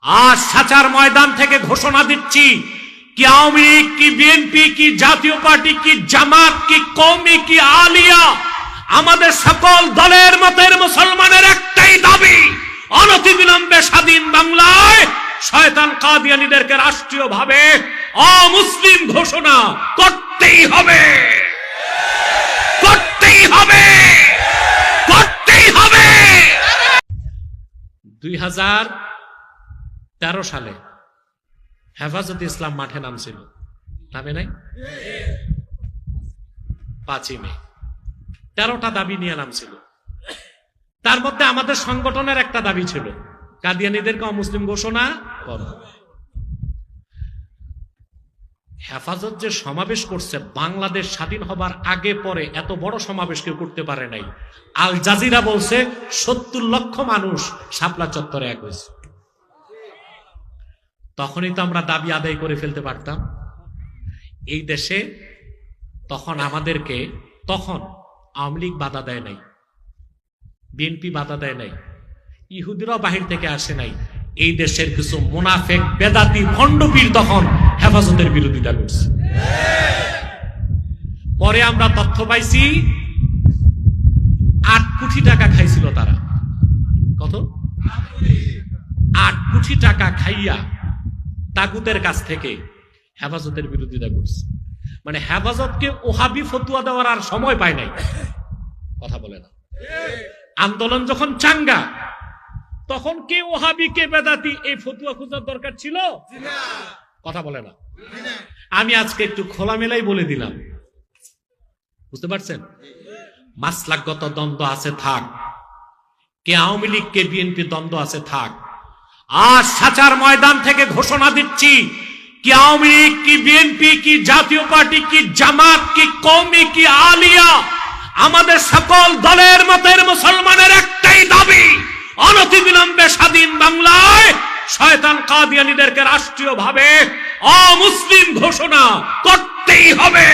আজ সাচার ময়দান থেকে ঘোষণা দিচ্ছি, কি আওয়ামী লীগ, কি বিএনপি, কি জাতীয় পার্টি, কি জামাত, কি কওমি, কি আলিয়া, আমাদের সকল দলের মতের মুসলমানের একটাই দাবি, অনতিবিলম্বে স্বাধীন বাংলায় শয়তান কাদিয়ানীদেরকে রাষ্ট্রীয়ভাবে অমুসলিম ঘোষণা করতেই হবে, করতেই হবে, করতেই হবে। 2013 সালে হেফাজতে ইসলাম মাঠে নামছিল, নামে নাই? 5ই মে 13টা দাবি নিয়ে নামছিল। তার মধ্যে আমাদের সংগঠনের একটা দাবি ছিল, কাদিয়ানীদেরকে অমুসলিম ঘোষণা করো। হেফাজত যে সমাবেশ করছে, বাংলাদেশ স্বাধীন হবার আগে পরে এত বড় সমাবেশ কেউ করতে পারে নাই। আল জাজিরা বলছে 70 লক্ষ মানুষ শাপলা চত্বরে এক হয়েছে। তখনই তো আমরা দাবি আদায় করে ফেলতে পারতাম। এই দেশে তখন আমাদেরকে, তখন আওয়ামী লীগ বাধা দেয় নাই, বিএনপি বাধা দেয় নাই, ইহুদিরাও বাহির থেকে আসে নাই। এই দেশের কিছু মুনাফেক, বেদাতি, ভণ্ডপীর তখন হেফাজতের বিরোধিতা করছে। পরে আমরা তথ্য পাইছি 8 কোটি টাকা খাইছিল তারা। কত? 8 কোটি টাকা খাইয়া তাগুতের কাছ থেকে হেফাজতের বিরোধিতা করছে। মানে হেফাজতকে ওহাবি ফতুয়া দেওয়ার আর সময় পায় নাই। কথা বলে না। আন্দোলন যখন চাঙ্গা, তখন কে ওহাবি, কে বেদাতি, এই ফতুয়া খোঁজার দরকার ছিল? কথা বলে না। আমি আজকে একটু খোলামেলাই বলে দিলাম, বুঝতে পারছেন? মাসলাকগত দ্বন্দ্ব আছে থাক, কে আওয়ামী লীগ, কে বিএনপি দ্বন্দ্ব আছে থাক, আজ সাচার ময়দান থেকে ঘোষণা দিচ্ছি, কি আওয়ামী লীগ, কি বিএনপি, কি জাতীয় পার্টি, কি জামাত, কি কওমি, কি আলিয়া, আমাদের সকল দলের মতের মুসলমানের একটাই দাবি, অনতিবিলম্বে স্বাধীন বাংলায় শয়তান কাদিয়ানীদেরকে রাষ্ট্রীয়ভাবে অমুসলিম ঘোষণা করতেই হবে।